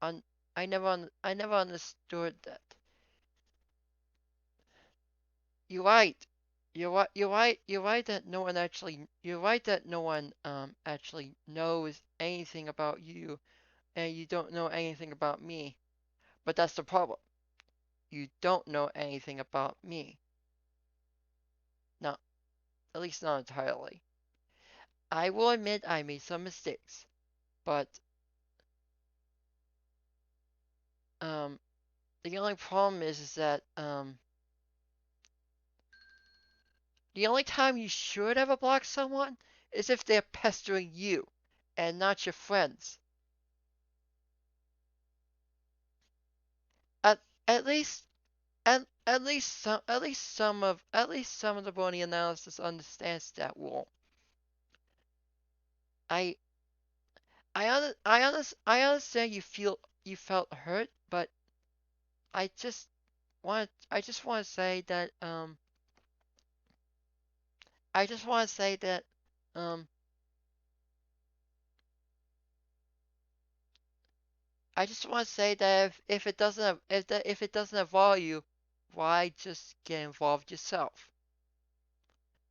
un I never understood that. You're right. You're right that no one actually. You're right that no one actually knows anything about you, and you don't know anything about me. But that's the problem. You don't know anything about me. Not at least not entirely. I will admit I made some mistakes, but um, the only problem is that the only time you should ever block someone is if they're pestering you and not your friends. At at least at least some of the bony analysis understands that rule. I I understand you felt hurt, but I just want to say that I just want to say that um I just want to say that if it doesn't if it doesn't involve you, why just get involved yourself?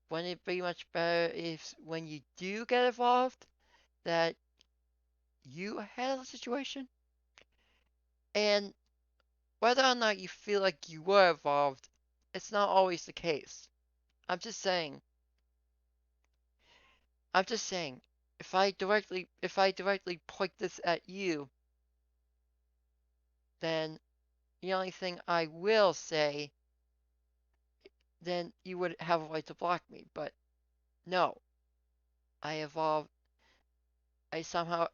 Wouldn't it be much better if when you do get involved that you handle the situation? And whether or not you feel like you were involved, it's not always the case. I'm just saying. I'm just saying. If I directly point this at you, then the only thing I will say, then you would have a right to block me. But no, I evolved. I somehow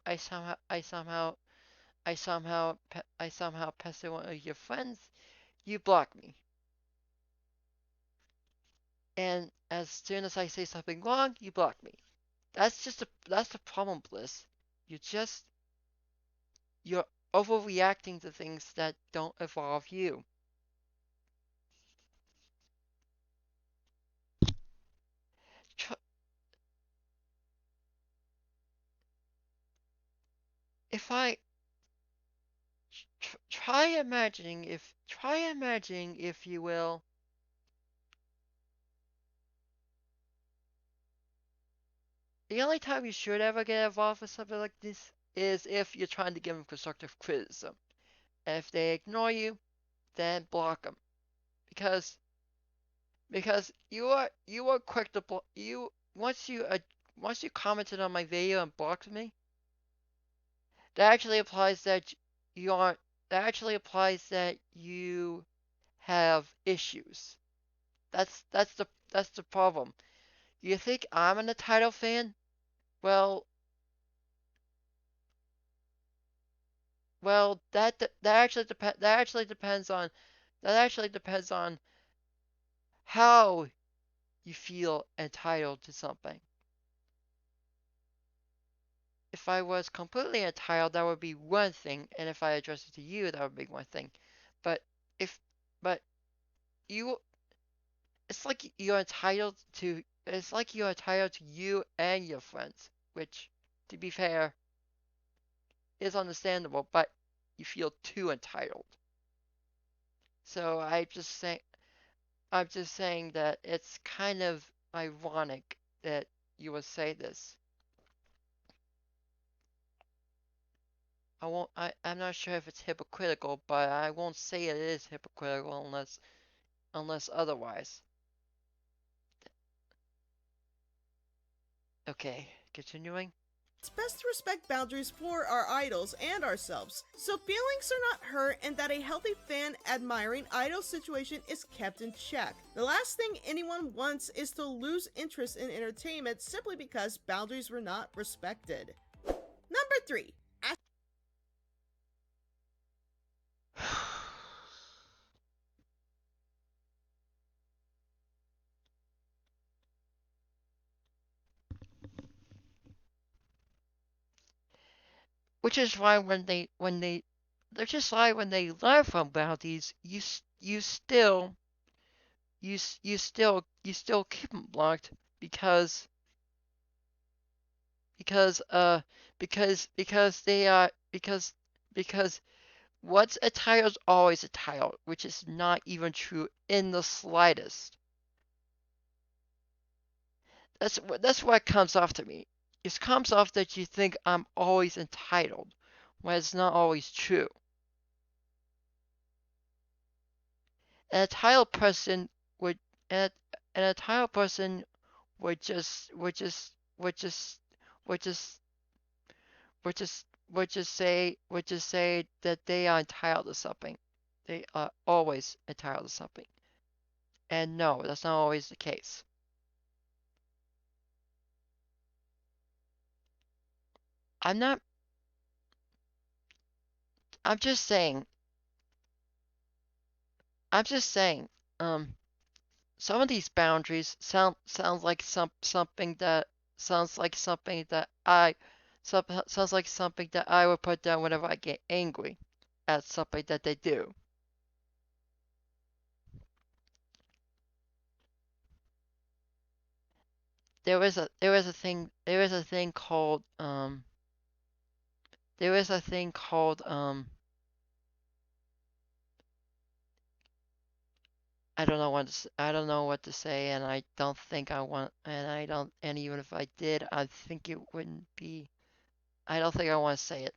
pester one of your friends. You block me, and as soon as I say something wrong, you block me. That's the problem, Bliss. You just you're overreacting to things that don't involve you. Tr- if I try imagining if you will, the only time you should ever get involved with something like this is if you're trying to give them constructive criticism. And if they ignore you, then block them because you are quick to block you once you commented on my video and blocked me. That actually applies that you aren't. That actually applies that you have issues. That's the problem. You think I'm an title fan? Well, that actually depends on how you feel entitled to something. If I was completely entitled, that would be one thing, and if I addressed it to you, that would be one thing. But if but you it's like you're entitled to you and your friends, which to be fair is understandable, but you feel too entitled. So I'm just saying that it's kind of ironic that you would say this. I'm not sure if it's hypocritical, but I won't say it is hypocritical unless otherwise. Okay, continuing. It's best to respect boundaries for our idols and ourselves, so feelings are not hurt and that a healthy fan admiring idol situation is kept in check. The last thing anyone wants is to lose interest in entertainment simply because boundaries were not respected. Number 3. Which is why they're just like when they learn from bounties, you still keep them blocked because because uh because they are because what's a title is always a title, which is not even true in the slightest. That's what comes off to me. It comes off that you think I'm always entitled, when it's not always true. And a title person would and a title person would just would just would just would just would just say that they are entitled to something. They are always entitled to something. And no, that's not always the case. I'm not I'm just saying I'm just saying, um some of these boundaries sounds like something that sounds like something that sounds like something that I would put down whenever I get angry at something that they do. There is a thing called there is a thing called I don't know what to say, and I don't think I want and I don't and even if I did, I think it wouldn't be I don't think I want to say it.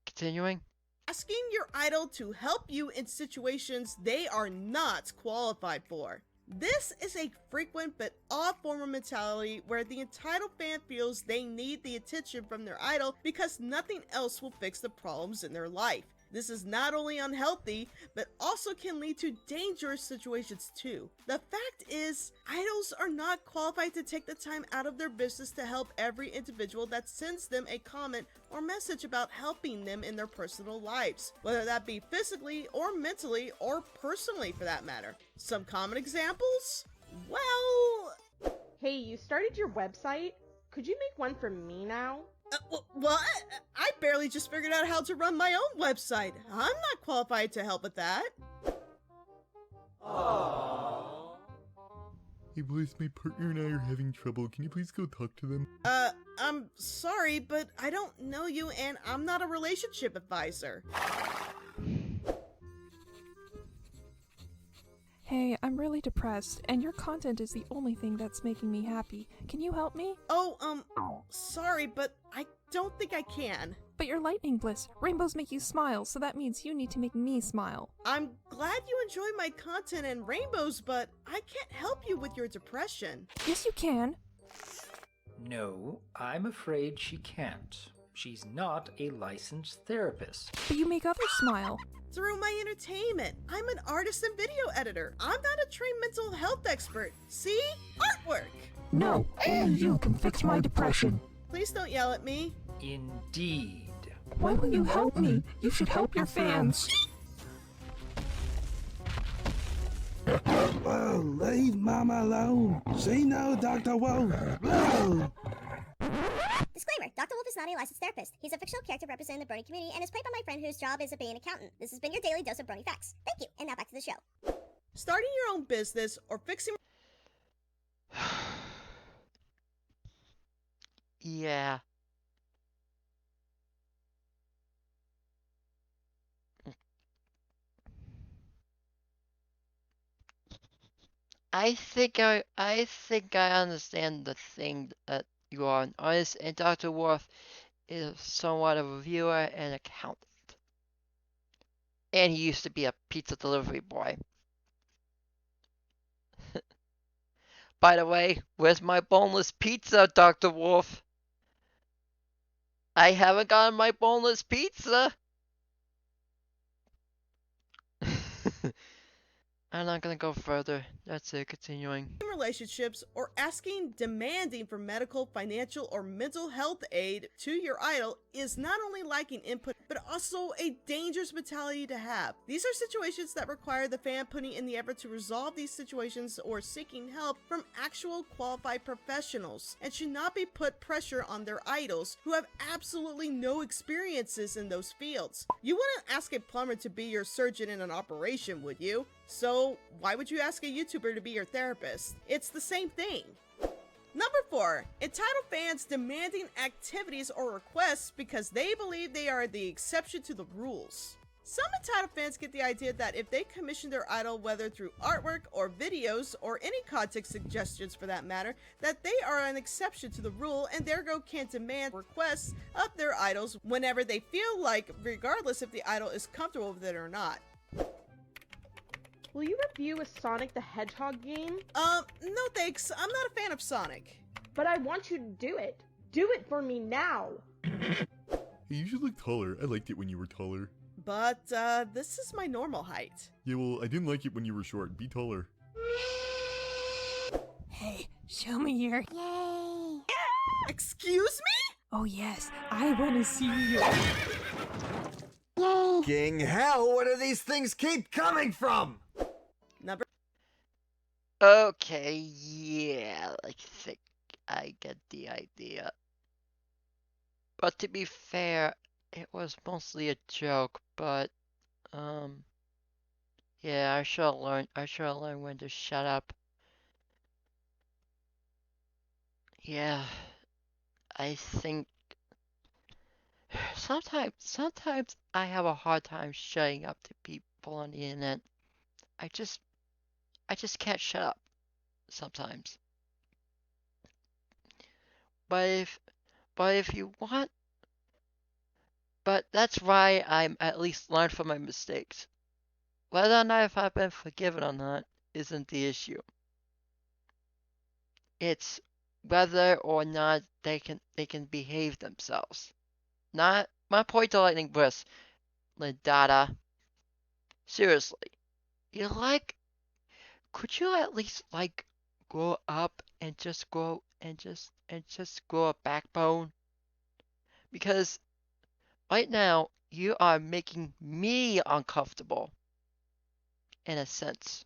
Continuing. Asking your idol to help you in situations they are not qualified for. This is a frequent but odd form of mentality where the entitled fan feels they need the attention from their idol because nothing else will fix the problems in their life. This is not only unhealthy, but also can lead to dangerous situations too. The fact is, idols are not qualified to take the time out of their business to help every individual that sends them a comment or message about helping them in their personal lives, whether that be physically or mentally or personally for that matter. Some common examples? Well, hey, you started your website? Could you make one for me now? Well, I barely just figured out how to run my own website. I'm not qualified to help with that. Aww. Hey Bliss, my partner and I are having trouble. Can you please go talk to them? I'm sorry, but I don't know you and I'm not a relationship advisor. Hey, I'm really depressed, and your content is the only thing that's making me happy. Can you help me? Oh, sorry, but I don't think I can. But you're Lightning Bliss. Rainbows make you smile, so that means you need to make me smile. I'm glad you enjoy my content and rainbows, but I can't help you with your depression. Yes, you can. No, I'm afraid she can't. She's not a licensed therapist. But you make others smile. Through my entertainment. I'm an artist and video editor. I'm not a trained mental health expert. See? Artwork! No, only you can fix my depression. Please don't yell at me. Indeed. Why will you help me? You should help your fans. Whoa, leave Mama alone. Say no, Dr. Wolf. Whoa. Disclaimer, Dr. Wolf is not a licensed therapist. He's a fictional character representing the Brony community and is played by my friend whose job is to be an accountant. This has been your daily dose of Brony facts. Thank you, and now back to the show. Starting your own business or fixing... Yeah. I think I understand the thing that you are an artist, and Dr. Worf is somewhat of a viewer and accountant. And he used to be a pizza delivery boy. By the way, where's my boneless pizza, Dr. Wolf? I haven't gotten my boneless pizza! I'm not gonna go further. That's it, continuing. relationships or demanding for medical, financial, or mental health aid to your idol is not only lacking input, but also a dangerous mentality to have. These are situations that require the fan putting in the effort to resolve these situations or seeking help from actual qualified professionals, and should not be put pressure on their idols who have absolutely no experiences in those fields. You wouldn't ask a plumber to be your surgeon in an operation, would you? So why would you ask a YouTuber to be your therapist? It's the same thing. Number 4. Entitled fans demanding activities or requests because they believe they are the exception to the rules. Some entitled fans get the idea that if they commission their idol, whether through artwork or videos or any content suggestions for that matter, that they are an exception to the rule and therefore can demand requests of their idols whenever they feel like, regardless if the idol is comfortable with it or not. Will you review a Sonic the Hedgehog game? No thanks. I'm not a fan of Sonic. But I want you to do it. Do it for me now. Hey, you should look taller. I liked it when you were taller. But, this is my normal height. Yeah, well, I didn't like it when you were short. Be taller. Hey, show me your. Yay! Excuse me? Oh, yes, I want to see you. Yay! King hell, where do these things keep coming from? Number. Okay, yeah, I think I get the idea. But to be fair, it was mostly a joke, but, yeah, I should have learned when to shut up. Yeah, I think sometimes I have a hard time shutting up to people on the internet. I just can't shut up sometimes. But if you want, but that's why I'm at least learned from my mistakes. Whether or not if I've been forgiven or not isn't the issue. It's whether or not they can behave themselves. Not my point to Lightning Bliss, Lindada. Seriously, could you at least grow up and just grow a backbone? Because right now you are making me uncomfortable, in a sense.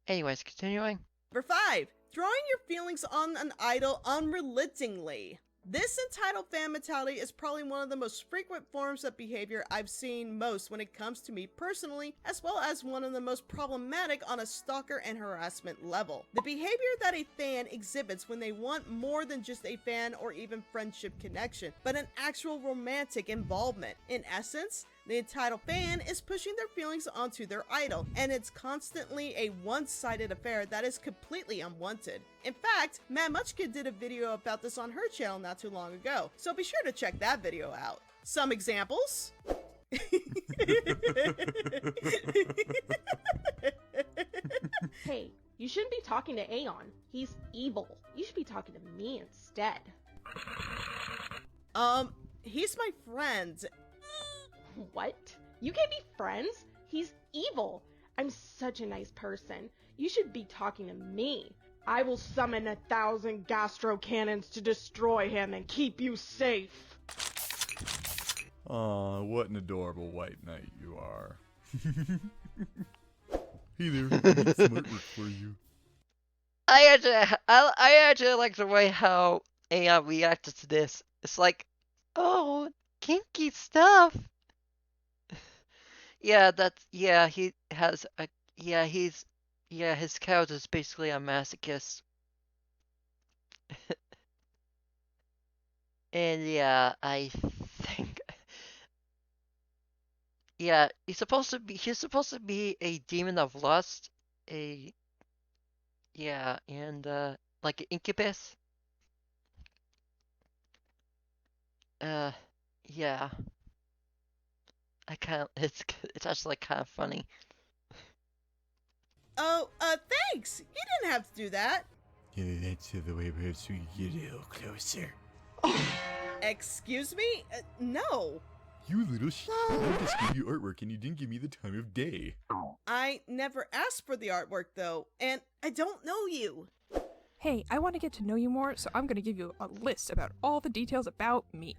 Anyways, continuing. Number 5. Throwing your feelings on an idol unrelentingly. This entitled fan mentality is probably one of the most frequent forms of behavior I've seen most when it comes to me personally, as well as one of the most problematic on a stalker and harassment level. The behavior that a fan exhibits when they want more than just a fan or even friendship connection, but an actual romantic involvement. In essence, the entitled fan is pushing their feelings onto their idol, and it's constantly a one-sided affair that is completely unwanted. In fact, Mad Munchkin did a video about this on her channel not too long ago, so be sure to check that video out. Some examples? Hey, you shouldn't be talking to Aeon. He's evil. You should be talking to me instead. He's my friend. What? You can't be friends? He's evil. I'm such a nice person. You should be talking to me. I will summon 1,000 gastro cannons to destroy him and keep you safe. Aw, what an adorable white knight you are. Hey there, I need some artwork for you. I actually like the way how Aeon reacted to this. It's like, oh, kinky stuff. He has a, his character is basically a masochist. And yeah, I think, yeah, he's supposed to be a demon of lust, like an incubus. Yeah. It's actually kind of funny. Oh, thanks! You didn't have to do that. Yeah, that's the way perhaps we get a little closer. Excuse me? No. You little I just gave you artwork and you didn't give me the time of day. I never asked for the artwork though, and I don't know you. Hey, I want to get to know you more, so I'm going to give you a list about all the details about me.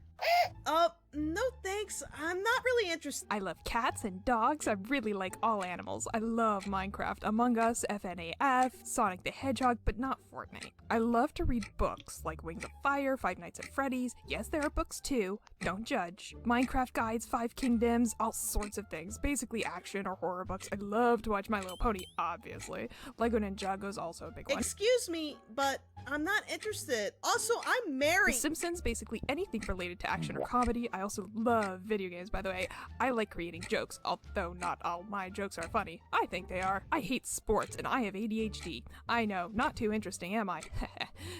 No thanks, I'm not really interested. I love cats and dogs. I really like all animals. I love Minecraft, Among Us, FNAF, Sonic the Hedgehog, but not Fortnite. I love to read books like Wings of Fire, Five Nights at Freddy's. Yes, there are books too. Don't judge. Minecraft guides, Five Kingdoms, all sorts of things. Basically action or horror books. I love to watch My Little Pony, obviously. Lego Ninjago's also a big one. Excuse me, but I'm not interested. Also, I'm married. The Simpsons, basically anything related to action or comedy. I also love video games, by the way. I like creating jokes, although not all my jokes are funny. I think they are. I hate sports, and I have ADHD. I know, not too interesting, am I?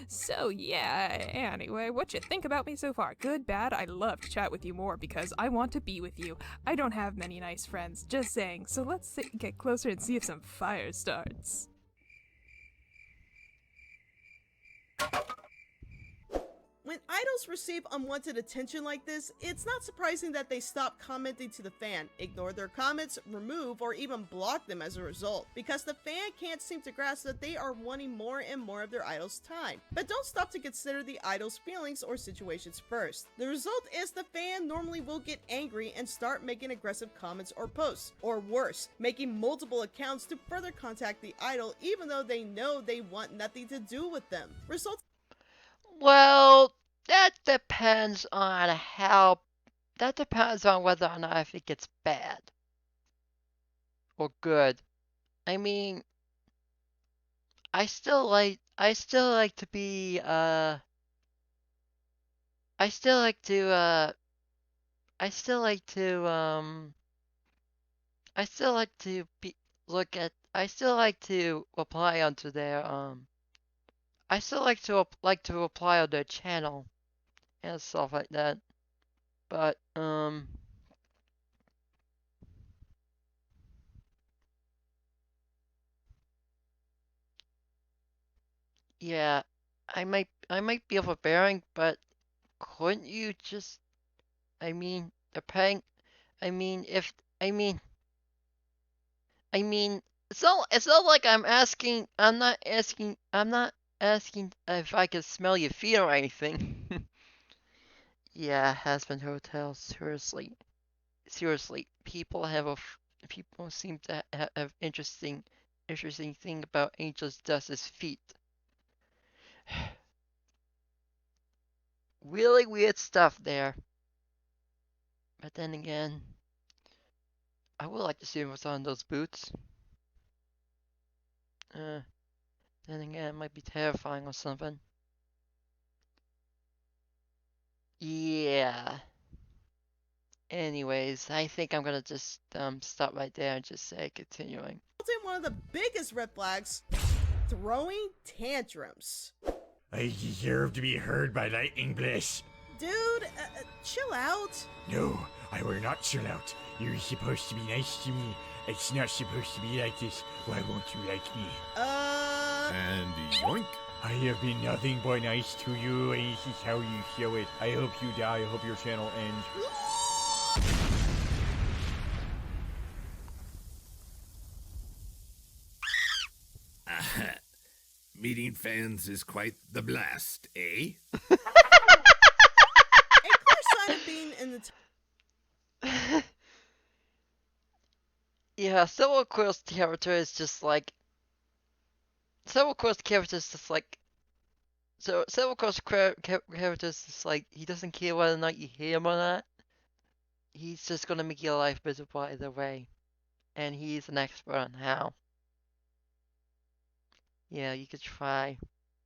So yeah, anyway, what you think about me so far? Good, bad? I'd love to chat with you more because I want to be with you. I don't have many nice friends, just saying. So let's get closer and see if some fire starts. When idols receive unwanted attention like this, it's not surprising that they stop commenting to the fan, ignore their comments, remove, or even block them as a result, because the fan can't seem to grasp that they are wanting more and more of their idol's time. But don't stop to consider the idol's feelings or situations first. The result is the fan normally will get angry and start making aggressive comments or posts, or worse, making multiple accounts to further contact the idol even though they know they want nothing to do with them. Results. Well, that depends on whether or not if it gets bad or good. I mean, I still like to be I still like to reply onto their I still like to reply on their channel and stuff like that. But yeah, I might be overbearing, but couldn't you just I mean, depending I mean if I mean it's not like I'm not asking if I can smell your feet or anything. Yeah, Hasbro Hotel, seriously. Seriously, people seem to have interesting thing about Angel's Dust's feet. Really weird stuff there. But then again, I would like to see what's on those boots. Then again, it might be terrifying or something. Yeah. Anyways, I think I'm gonna just stop right there and just say continuing. One of the biggest red flags, throwing tantrums. I deserve to be heard by Lightning Bliss. Dude, chill out. No, I will not chill out. You're supposed to be nice to me. It's not supposed to be like this. Why won't you like me? And yoink. I have been nothing but nice to you, and this is how you show it. I hope you die. I hope your channel ends. Meeting fans is quite the blast, eh? A clear sign of being in the Yeah, Silver Quest character is just like Silver Quest characters just like so Silver Quest characters just like he doesn't care whether or not you hear him or not. He's just gonna make your life miserable either way, and he's an expert on how. Yeah, you could try,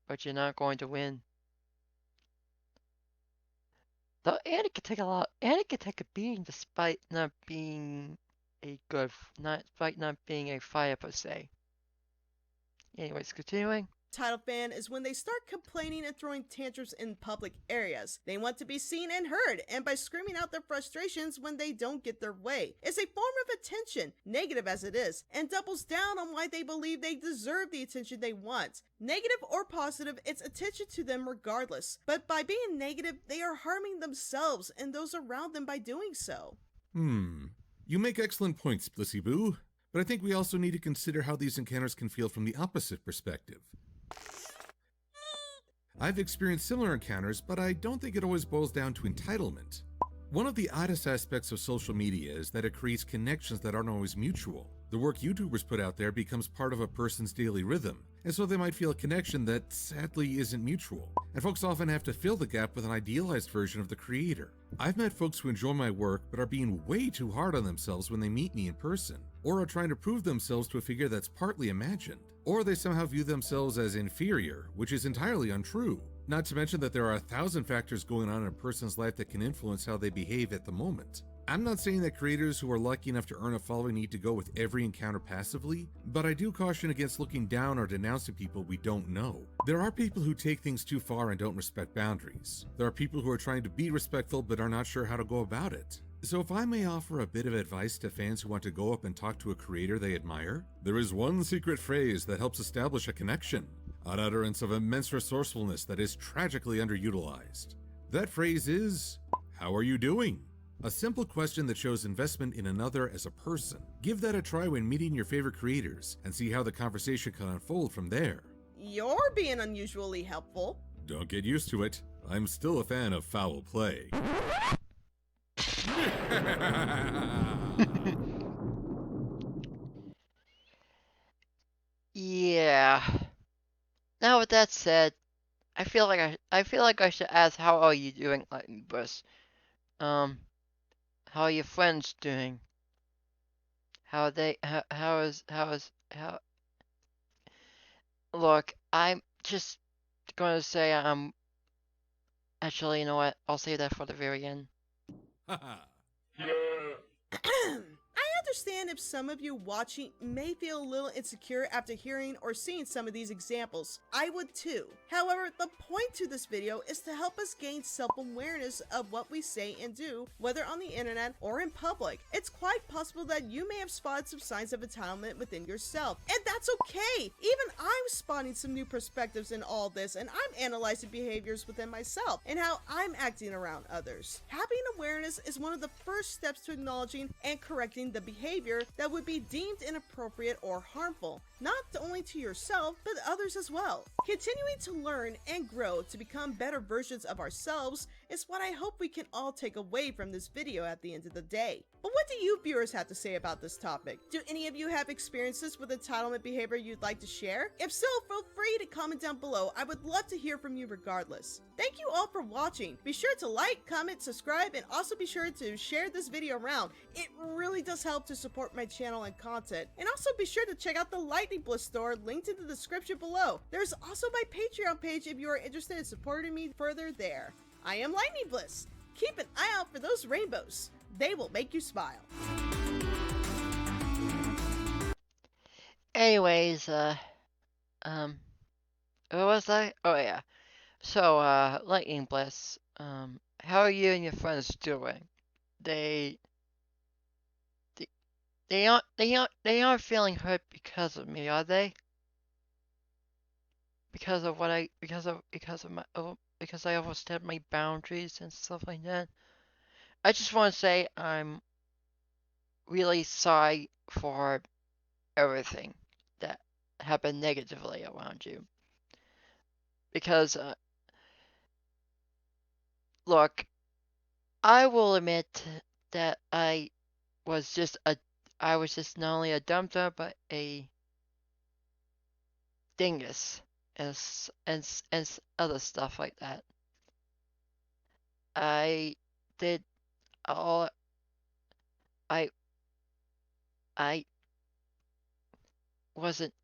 but you're not going to win. Though Annie could take a beating despite not being despite not being a fire per se. Anyways, continuing. Title fan is when they start complaining and throwing tantrums in public areas. They want to be seen and heard, and by screaming out their frustrations when they don't get their way. It's a form of attention, negative as it is, and doubles down on why they believe they deserve the attention they want. Negative or positive, it's attention to them regardless. But by being negative, they are harming themselves and those around them by doing so. You make excellent points, Blissy Boo, but I think we also need to consider how these encounters can feel from the opposite perspective. I've experienced similar encounters, but I don't think it always boils down to entitlement. One of the oddest aspects of social media is that it creates connections that aren't always mutual. The work YouTubers put out there becomes part of a person's daily rhythm, and so they might feel a connection that sadly isn't mutual. And folks often have to fill the gap with an idealized version of the creator. I've met folks who enjoy my work but are being way too hard on themselves when they meet me in person, or are trying to prove themselves to a figure that's partly imagined, or they somehow view themselves as inferior, which is entirely untrue. Not to mention that there are 1,000 factors going on in a person's life that can influence how they behave at the moment. I'm not saying that creators who are lucky enough to earn a following need to go with every encounter passively, but I do caution against looking down or denouncing people we don't know. There are people who take things too far and don't respect boundaries. There are people who are trying to be respectful but are not sure how to go about it. So if I may offer a bit of advice to fans who want to go up and talk to a creator they admire, there is one secret phrase that helps establish a connection, an utterance of immense resourcefulness that is tragically underutilized. That phrase is, "How are you doing?" A simple question that shows investment in another as a person. Give that a try when meeting your favorite creators and see how the conversation can unfold from there. You're being unusually helpful. Don't get used to it. I'm still a fan of foul play. Yeah. Now with that said, I feel like I should ask how are you doing, Lightning Bliss? How are your friends doing? How are they? How? Look, I'm just gonna say Actually, you know what? I'll save that for the very end. I understand if some of you watching may feel a little insecure after hearing or seeing some of these examples. I would too. However, the point to this video is to help us gain self-awareness of what we say and do, whether on the internet or in public. It's quite possible that you may have spotted some signs of entitlement within yourself, and that's okay. Even I'm spotting some new perspectives in all this, and I'm analyzing behaviors within myself and how I'm acting around others. Having awareness is one of the first steps to acknowledging and correcting the behavior that would be deemed inappropriate or harmful, not only to yourself, but others as well. Continuing to learn and grow to become better versions of ourselves is what I hope we can all take away from this video at the end of the day. But what do you viewers have to say about this topic? Do any of you have experiences with entitlement behavior you'd like to share? If so, feel free to comment down below. I would love to hear from you regardless. Thank you all for watching. Be sure to like, comment, subscribe, and also be sure to share this video around. It really does help to support my channel and content. And also be sure to check out the Lightning Bliss store linked in the description below. There's also my Patreon page if you are interested in supporting me further there. I am Lightning Bliss. Keep an eye out for those rainbows. They will make you smile. Anyways, what was I? Oh yeah. So, Lightning Bliss, how are you and your friends doing? They they aren't feeling hurt because of me, are they? Because of what I because of my because I overstepped my boundaries and stuff like that. I just want to say I'm really sorry for everything that happened negatively around you. Because look, I will admit that I was just not only a dum-dum but a dingus and other stuff like that. I did all I wasn't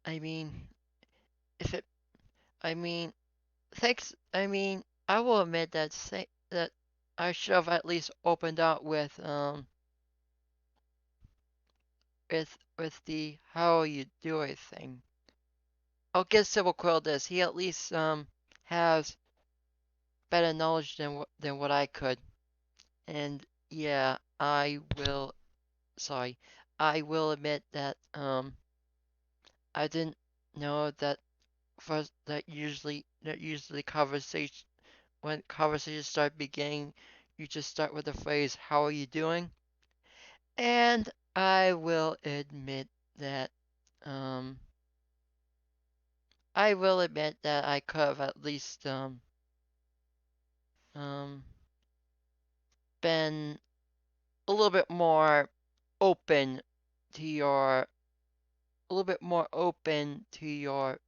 I mean if it I mean thanks I mean I will admit that I should have at least opened up with the how are you doing thing. I'll give Civil Quill this. He at least has better knowledge than what I could. And yeah, I will admit that I didn't know that first that usually conversation when conversations start beginning, you just start with the phrase how are you doing? And I will admit that I could have at least been a little bit more open to your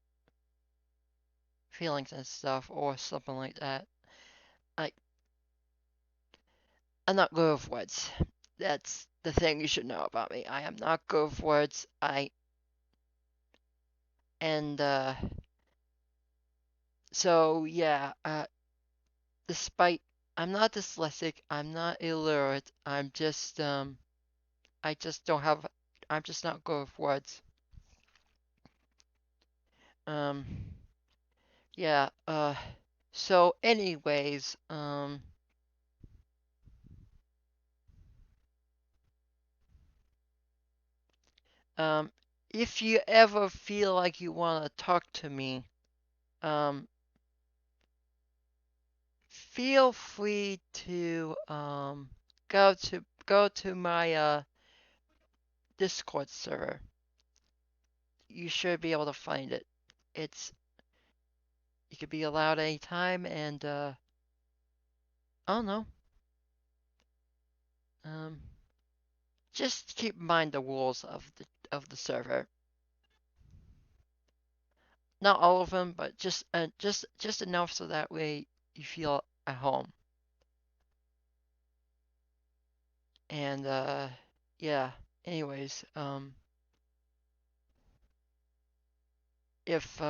feelings and stuff or something like that. I I'm not good with words. That's the thing you should know about me. I am not good with words. And so yeah, despite I'm not dyslexic, I'm not illiterate, I just don't have I'm just not good with words. Um yeah, so anyways, um if you ever feel like you want to talk to me, um feel free to go to my Discord server. You should be able to find it. It's You could be allowed anytime, and I don't know. Um, just keep in mind the rules of the server. Not all of them, but just enough so that way you feel at home. And yeah. Anyways, if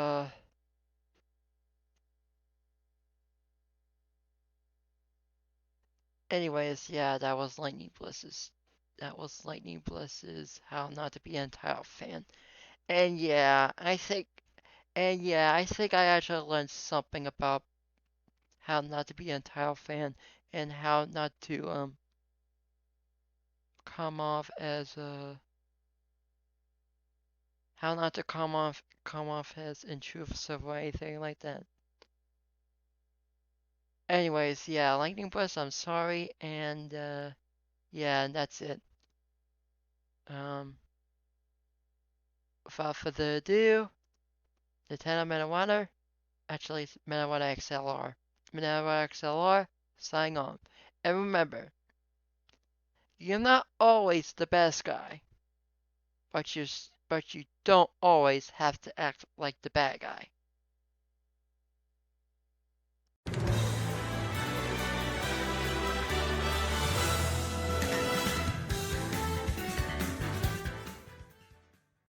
anyways, yeah, that was Lightning Bliss's How Not to Be an Entitled Fan. And yeah, I think I actually learned something about how not to be an entitled fan and how not to come off as how not to come off as intrusive or anything like that. Anyways, yeah, Lightning Bliss, I'm sorry, and yeah, and that's it. Um, without further ado, Lieutenant Manawana, actually it's Manawana XLR. Manawana XLR, sign on. And remember, you're not always the best guy, but you don't always have to act like the bad guy.